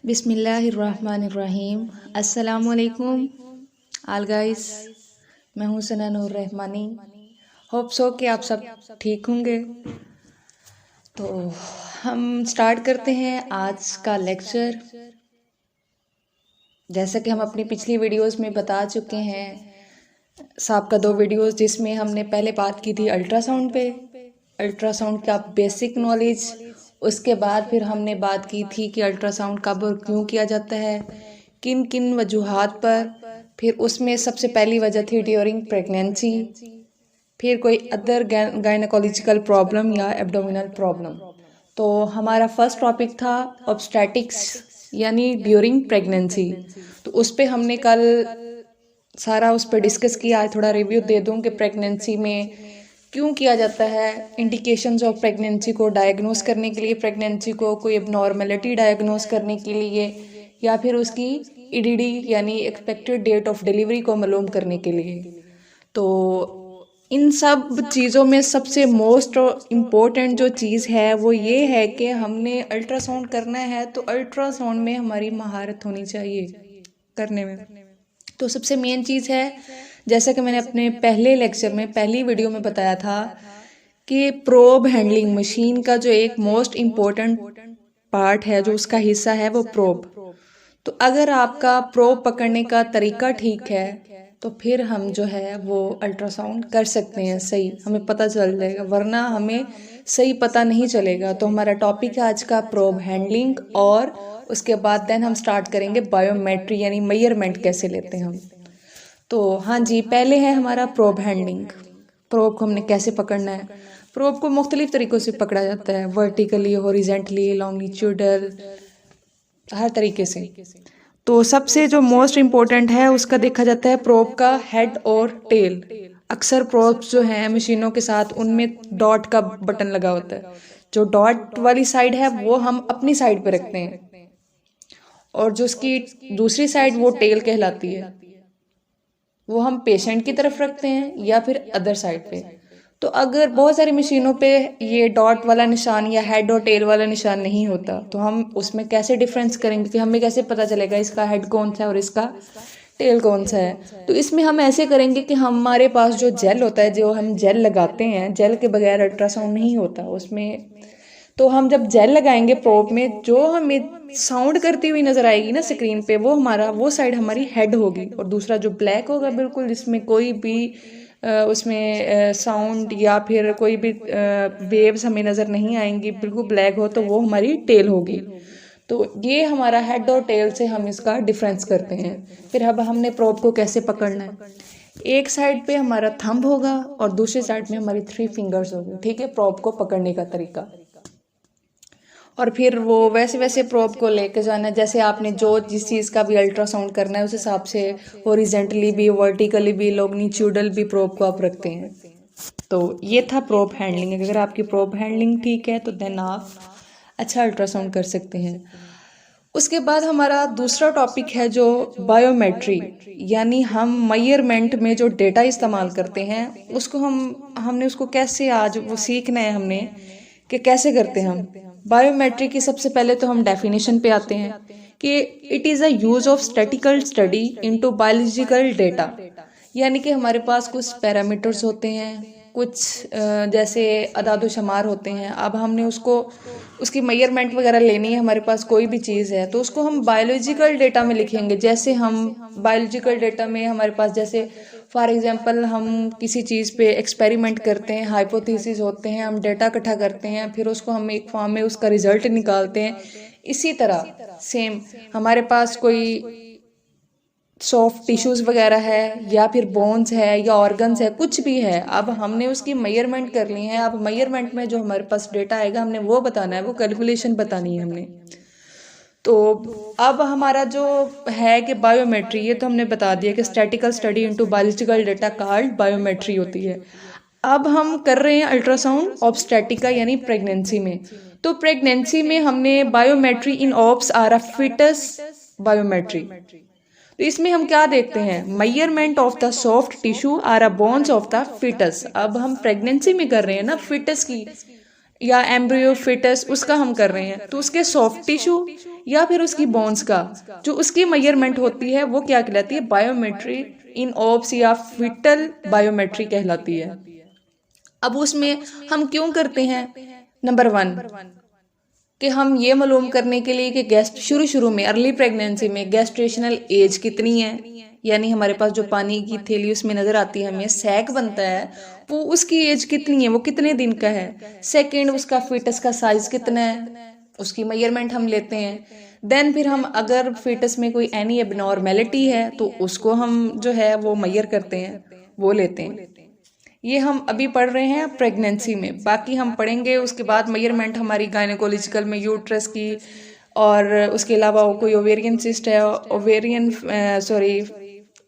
बिस्मिल्लाहिर्रहमानिर्रहीम। अस्सलामुअलैकुम आल गाइस, मैं हूँ सना नूर रहमानी। होप सो कि आप सब ठीक होंगे। तो हम स्टार्ट करते हैं आज का लेक्चर। जैसा कि हम अपनी पिछली वीडियोस में बता चुके हैं, साबका 2 वीडियोस जिसमें हमने पहले बात की थी अल्ट्रासाउंड पे, अल्ट्रासाउंड का बेसिक नॉलेज। उसके बाद फिर हमने बात की थी कि अल्ट्रासाउंड कब और क्यों किया जाता है, किन किन वजूहात पर। फिर उसमें सबसे पहली वजह थी ड्यूरिंग प्रेगनेंसी, फिर कोई अदर गायनेकोलॉजिकल प्रॉब्लम या एब्डोमिनल प्रॉब्लम। तो हमारा फर्स्ट टॉपिक था ऑब्स्टेटिक्स यानी ड्यूरिंग प्रेगनेंसी। तो उस पर हमने कल सारा उस पर डिस्कस किया। आज थोड़ा रिव्यू दे दूँ कि प्रेगनेंसी में क्यों किया जाता है, इंडिकेशंस ऑफ प्रेगनेंसी को डायग्नोस करने के लिए, प्रेगनेंसी को कोई एबनॉर्मेलिटी डायग्नोस करने के लिए, या फिर उसकी ईडीडी यानी एक्सपेक्टेड डेट ऑफ डिलीवरी को मालूम करने के लिए। तो इन सब चीज़ों में सबसे मोस्ट इम्पोर्टेंट जो चीज़ है वो ये है कि हमने अल्ट्रासाउंड करना है तो अल्ट्रासाउंड में हमारी महारत होनी चाहिए करने में। तो सबसे मेन चीज़ है, जैसा कि मैंने अपने पहले लेक्चर में पहली वीडियो में बताया था कि प्रोब हैंडलिंग मशीन का जो एक मोस्ट इम्पोर्टेंट पार्ट है, जो उसका हिस्सा है वो प्रोब। तो अगर आपका प्रोब पकड़ने का तरीका ठीक है तो फिर हम जो है वो अल्ट्रासाउंड कर सकते हैं, सही हमें पता चल जाएगा, वरना हमें सही पता नहीं चलेगा। तो हमारा टॉपिक है आज का प्रोब हैंडलिंग, और उसके बाद देन हम स्टार्ट करेंगे बायोमेट्री यानी मेजरमेंट कैसे लेते हैं हम। तो हाँ जी, पहले है हमारा प्रोब हैंडलिंग। प्रोब को हमने कैसे पकड़ना है। प्रोब को मुख्तलिफ तरीक़ों से पकड़ा जाता है, वर्टिकली, हॉरिजेंटली, लॉन्गिट्यूडल, हर तरीके से। तो सबसे जो मोस्ट इम्पोर्टेंट है उसका देखा जाता है प्रोब का हेड और टेल। अक्सर प्रोब्स जो हैं मशीनों के साथ उनमें डॉट का बटन लगा होता है। जो डॉट वाली साइड है वो हम अपनी साइड पे रखते हैं, और जो उसकी दूसरी साइड वो टेल कहलाती है, वो हम पेशेंट की तरफ रखते हैं या फिर अदर साइड पे। तो अगर बहुत सारी मशीनों पे ये डॉट वाला निशान या हेड और टेल वाला निशान नहीं होता तो हम उसमें कैसे डिफरेंस करेंगे कि हमें कैसे पता चलेगा इसका हेड कौन सा है और इसका टेल कौन सा है। तो इसमें हम ऐसे करेंगे कि हमारे पास जो जेल होता है, जो हम जेल लगाते हैं, जेल के बगैर अल्ट्रासाउंड नहीं होता उसमें। तो हम जब जेल लगाएंगे प्रोब में, जो हमें साउंड करती हुई नजर आएगी ना स्क्रीन पे, वो साइड हमारी हेड होगी, और दूसरा जो ब्लैक होगा बिल्कुल, जिसमें कोई भी उसमें साउंड या फिर कोई भी वेव्स हमें नज़र नहीं आएंगी, बिल्कुल ब्लैक हो, तो वो हमारी टेल होगी। तो ये हमारा हेड और टेल से हम इसका डिफरेंस करते हैं। फिर अब हमने प्रोब को कैसे पकड़ना है। एक साइड पे हमारा थंब होगा और दूसरी साइड में हमारी 3 फिंगर्स होगी, ठीक है, प्रोब को पकड़ने का तरीका। और फिर वो वैसे वैसे प्रोब को लेके जाना है, जैसे आपने जो जिस चीज़ का भी अल्ट्रासाउंड करना है उस हिसाब से हॉरिजेंटली भी, वर्टिकली भी, लॉन्गिट्यूडल भी प्रोब को आप रखते हैं। तो ये था प्रोब हैंडलिंग। अगर आपकी प्रोब हैंडलिंग ठीक है तो देन आप अच्छा अल्ट्रासाउंड कर सकते हैं। उसके बाद हमारा दूसरा टॉपिक है जो बायोमेट्री, यानी हम मेजरमेंट में जो डेटा इस्तेमाल करते हैं उसको हमने उसको कैसे आज वो सीखना है हमने कि कैसे करते हैं हम। बायोमेट्री की सबसे पहले तो हम डेफिनेशन पे आते हैं कि it is a use of statistical study into biological data, यानी कि हमारे पास कुछ पैरामीटर्स होते हैं, कुछ जैसे अदाद शुमार होते हैं। अब हमने उसकी मेजरमेंट वगैरह लेनी है, हमारे पास कोई भी चीज़ है तो उसको हम बायोलॉजिकल डेटा में लिखेंगे। जैसे हम बायोलॉजिकल डेटा में हमारे पास, जैसे फॉर एग्जांपल हम किसी चीज़ पे एक्सपेरिमेंट करते हैं, हाइपोथेसिस होते हैं, हम डेटा इकट्ठा करते हैं, फिर उसको हम एक फॉर्म में उसका रिजल्ट निकालते हैं। इसी तरह सेम हमारे पास कोई सॉफ्ट टिश्यूज़ वगैरह है या फिर बोन्स है या ऑर्गन्स है, कुछ भी है, अब हमने उसकी मेजरमेंट कर ली है। अब मेजरमेंट में जो हमारे पास डेटा आएगा हमने वो बताना है, वो कैलकुलेशन बतानी है हमने। तो अब हमारा जो है कि बायोमेट्री, ये तो हमने बता दिया कि statistical study into biological data called biometry होती है। अब हम कर रहे हैं अल्ट्रासाउंड ऑब्स्टेटिका यानी प्रेगनेंसी में। तो प्रेगनेंसी में हमने biometry in obs or a foetus biometry. तो इसमें हम क्या देखते हैं, measurement of the soft tissue or a bones of the foetus. अब हम प्रेगनेंसी में कर रहे हैं ना फिटस की, या एम्ब्रियो फिटस, उसका हम कर रहे हैं, तो उसके सॉफ्ट टिश्यू या फिर उसकी बोन्स का जो उसकी मेजरमेंट होती है वो क्या कहलाती है, बायोमेट्री इन ओप्स या फीटल बायोमेट्री कहलाती है। अब उसमें हम क्यों करते हैं, नंबर 1 कि हम ये मालूम करने के लिए कि गेस्ट शुरू में अर्ली प्रेगनेंसी में गेस्टेशनल एज कितनी है, यानी हमारे पास जो पानी की थैली उसमें नजर आती है, हमें सैक बनता है, वो उसकी एज कितनी है, वो कितने दिन का है। सेकंड, उसका फीटस का साइज कितना है, उसकी मेजरमेंट हम लेते हैं। देन फिर हम अगर फीटस में कोई एनी एबनॉर्मेलिटी है तो उसको हम जो है वो मेजर करते हैं, वो लेते हैं। ये हम अभी पढ़ रहे हैं प्रेगनेंसी में, बाकी हम पढ़ेंगे उसके बाद मेजरमेंट हमारी गायनेकोलॉजिकल में यूट्रस की, और उसके अलावा कोई ओवेरियन सिस्ट है, ओवेरियन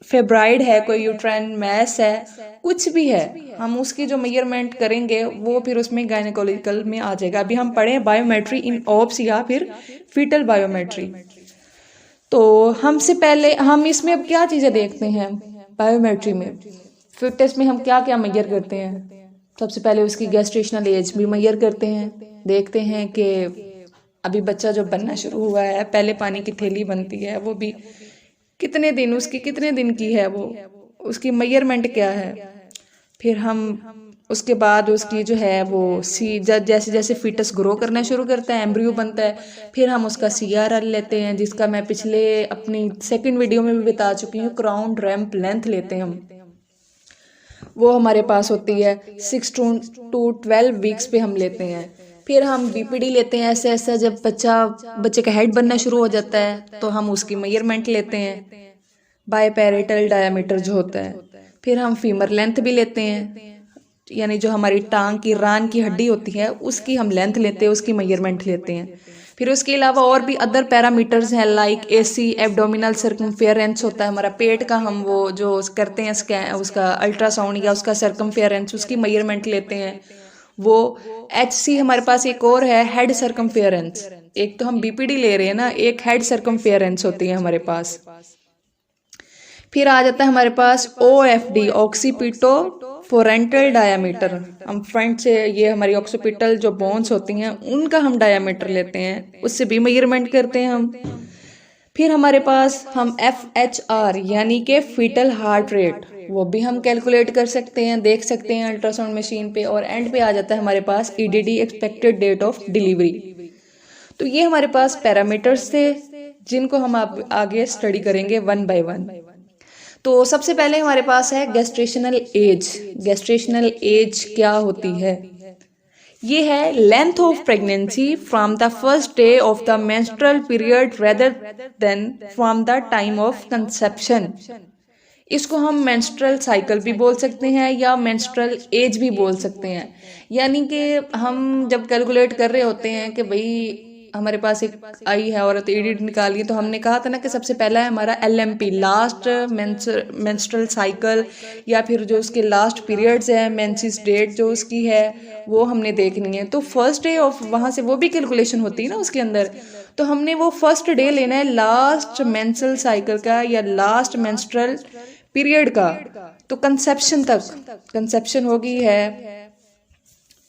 फेब्राइड है, कोई यूट्राइन मैस है, कुछ भी है, हम उसकी जो मेजरमेंट करेंगे वो फिर उसमें गायनेकोलॉजिकल में आ जाएगा। अभी हम पढ़े बायोमेट्री इन ओप्स या फिर फीटल बायोमेट्री। तो हमसे पहले हम इसमें अब क्या चीजें देखते हैं बायोमेट्री में, फिटनेस में हम क्या क्या मेजर करते हैं। सबसे पहले उसकी गेस्टेशनल एज भी मेजर करते हैं, देखते हैं कि अभी बच्चा जो बनना शुरू हुआ है, पहले पानी की थैली बनती है, वो भी कितने दिन, उसकी कितने दिन की है, वो उसकी मेजरमेंट क्या है। फिर हम उसके बाद उसकी जो है वो जैसे जैसे फीटस ग्रो करना शुरू करता है, एम्ब्रियो बनता है, फिर हम उसका CRL लेते हैं, जिसका मैं पिछले अपनी सेकंड वीडियो में भी बता चुकी हूँ। क्राउन रैम्प लेंथ लेते हैं हम, वो हमारे पास होती है 6 to 12 वीक्स पे हम लेते हैं। फिर हम BPD लेते हैं, ऐसे ऐसे जब बच्चे का हेड बनना शुरू हो जाता है तो हम उसकी मेजरमेंट लेते हैं, बायपैरेटल डायमीटर जो होता है। फिर हम फीमर लेंथ भी लेते हैं, यानी जो हमारी टांग की रान की हड्डी होती है उसकी हम लेंथ लेते हैं, उसकी मेजरमेंट लेते हैं। फिर उसके अलावा और भी अदर पैरामीटर्स हैं, लाइक AC एब्डोमिनल सर्कमफेरेंस होता है हमारा पेट का, हम वो जो करते हैं स्कैन, उसका अल्ट्रासाउंड या उसका सर्कमफेरेंस, उसकी मेजरमेंट लेते हैं वो। HC हमारे पास एक और है, हेड सर्कमफेरेंस। एक तो हम BPD ले रहे हैं ना, एक हेड सर्कमफेरेंस होती है हमारे पास। फिर आ जाता है हमारे पास OFD, ऑक्सीपिटो फोरेंटल डायामीटर। हम फ्रंट से ये हमारी ऑक्सीपिटल जो बोन्स होती हैं उनका हम डायामीटर लेते हैं, उससे भी मेजरमेंट करते हैं हम। फिर हमारे पास हम FHR यानी कि फीटल हार्ट रेट, वो भी हम कैलकुलेट कर सकते हैं, देख सकते हैं अल्ट्रासाउंड मशीन पे। और एंड पे आ जाता है हमारे पास EDD, expected date of delivery. तो ये हमारे पास पैरामीटर्स थे जिनको हम आगे स्टडी करेंगे 1 by 1। तो सबसे पहले हमारे पास है गेस्टेशनल एज। गेस्टेशनल एज क्या होती है, ये है length of pregnancy from the first day of the menstrual period rather than from the time of conception. इसको हम मेंस्ट्रुअल साइकिल भी बोल सकते हैं या मेंस्ट्रुअल एज भी बोल सकते हैं। यानी कि हम जब कैलकुलेट कर रहे होते हैं कि भाई हमारे पास एक आई है औरत, ED निकाली, तो हमने कहा था ना कि सबसे पहला है हमारा LMP, लास्ट मेंस्ट्रुअल साइकिल, या फिर जो उसके लास्ट पीरियड्स है, मेंसिस डेट जो उसकी है वो हमने देखनी है। तो फर्स्ट डे ऑफ, वहाँ से वो भी कैलकुलेशन होती है ना उसके अंदर, तो हमने वो फर्स्ट डे लेना है लास्ट मेंस्ट्रुअल साइकिल का या लास्ट मेंस्ट्रुअल पीरियड का। तो कंसेप्शन तक, कंसेप्शन होगी है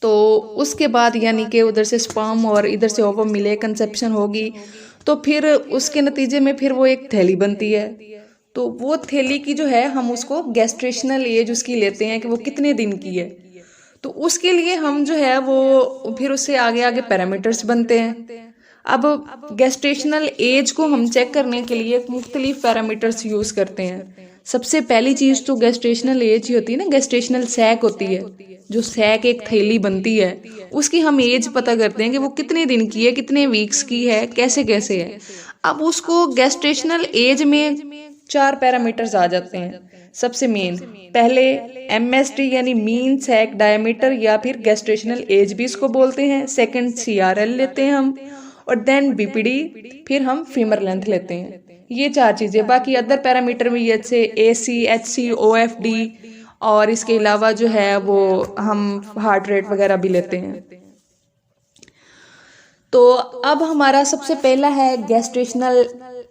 तो उसके बाद यानी कि उधर से स्पर्म और इधर से ओवम मिले, कंसेप्शन होगी, तो फिर उसके नतीजे में फिर वो एक थैली बनती है। तो वो थैली की जो है हम उसको गेस्टेशनल एज उसकी लेते हैं कि वो कितने दिन की है। तो उसके लिए हम जो है वो फिर उससे आगे आगे पैरामीटर्स बनते हैं। अब गेस्टेशनल एज को हम चेक करने के लिए मुख्तलिफ पैरामीटर्स यूज करते हैं। सबसे पहली चीज तो गेस्टेशनल एज ही होती है ना, गेस्टेशनल सैक होती है, जो सैक एक थैली बनती है उसकी हम एज पता करते हैं कि वो कितने दिन की है, कितने वीक्स की है, कैसे कैसे है। अब उसको गेस्टेशनल एज में 4 पैरामीटर्स आ जाते हैं। सबसे मेन पहले MSD यानी मीन सैक डायमीटर या फिर गेस्टेशनल एज भी इसको बोलते हैं। सेकंड CRL लेते हैं हम, और देन BPD, फिर हम फीमर लेंथ लेते हैं। ये 4 चीजें। बाकी अदर पैरामीटर में जैसे AC, HC, OFD और इसके अलावा जो है वो हम हार्ट रेट वगैरह भी लेते हैं। तो अब हमारा सबसे पहला है गेस्टेशनल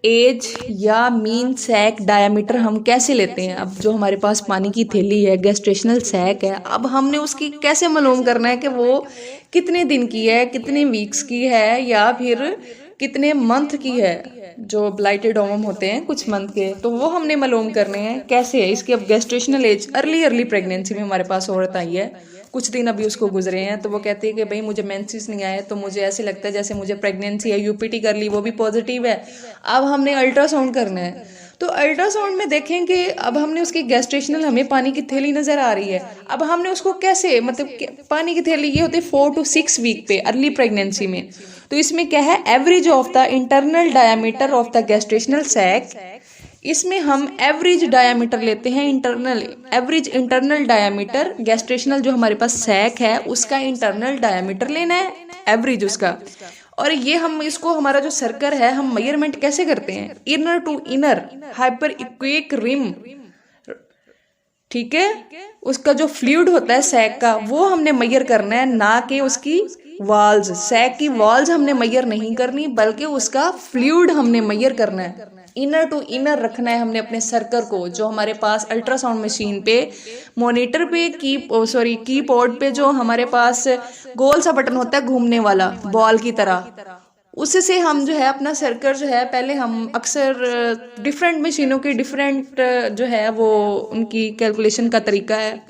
एज या मीन सैक डायमीटर हम कैसे लेते हैं। अब जो हमारे पास पानी की थैली है, गेस्टेशनल सैक है, अब हमने उसकी कैसे मालूम करना है कि वो कितने दिन की है, कितने वीक्स की है, या फिर कितने मंथ की है, जो ब्लाइटेड ओवम होते हैं कुछ मंथ के, तो वो हमने मालूम करने हैं कैसे है इसकी। अब गेस्टेशनल एज अर्ली प्रेगनेंसी में हमारे पास औरत आई है, कुछ दिन अभी उसको गुजरे हैं, तो वो कहती है कि भाई मुझे मेंसेस नहीं आए, तो मुझे ऐसे लगता है जैसे मुझे प्रेगनेंसी है, यूपीटी कर ली वो भी पॉजिटिव है, अब हमने अल्ट्रासाउंड करना है। तो अल्ट्रासाउंड में देखें कि अब हमने उसकी गेस्टेशनल, हमें पानी की थैली नजर आ रही है, अब हमने उसको कैसे, मतलब पानी की थैली ये होती है 4 to 6 वीक पे अर्ली प्रेगनेंसी में। तो इसमें क्या है, average of the internal diameter of the gestational sac, इसमें हम एवरेज डायामीटर लेते हैं, एवरेज इंटरनल डायामीटर, गेस्टेशनल जो हमारे पास सैक है उसका इंटरनल डायामीटर लेना है, एवरेज उसका। और ये हम इसको, हमारा जो सर्कल है, हम मेजरमेंट कैसे करते हैं, इनर टू इनर हाइपर इक्वेक रिम, ठीक है, उसका जो फ्लूइड होता है सैक का वो हमने मेजर करना है, ना कि उसकी वॉल्स, सैक की वॉल्स हमने मेजर नहीं करनी, बल्कि उसका फ्लूइड हमने मेजर करना है, इनर टू इनर रखना है हमने अपने सर्कल को। जो हमारे पास अल्ट्रासाउंड मशीन पे, मॉनिटर पे, कीबोर्ड पे जो हमारे पास गोल सा बटन होता है घूमने वाला बॉल की तरह, उससे हम जो है अपना सर्कल जो है, पहले हम अक्सर डिफरेंट मशीनों की डिफरेंट जो है वो उनकी कैलकुलेशन का तरीका है।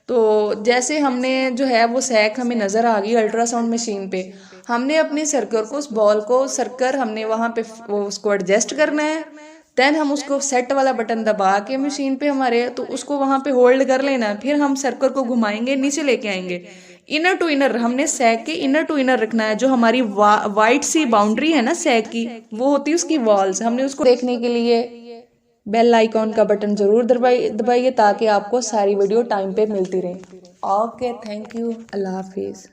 तो जैसे हमने जो है वो सैक हमें नज़र आ गई अल्ट्रासाउंड मशीन पे, हमने अपने सर्कल को, उस बॉल को सर्कल हमने वहाँ पे वो उसको एडजस्ट करना है, देन हम उसको सेट वाला बटन दबा के मशीन पे हमारे, तो उसको वहाँ पे होल्ड कर लेना है, फिर हम सर्कल को घुमाएंगे, नीचे लेके आएंगे, इनर टू इनर, हमने सैक के इनर टू इनर रखना है। जो हमारी वाइट सी बाउंड्री है ना सैक की, वो होती है उसकी वॉल्स। हमने उसको देखने के लिए बेल आइकॉन का बटन जरूर दबाइए ताकि आपको सारी वीडियो टाइम पे मिलती रहे। Okay, thank you, Allah Hafiz.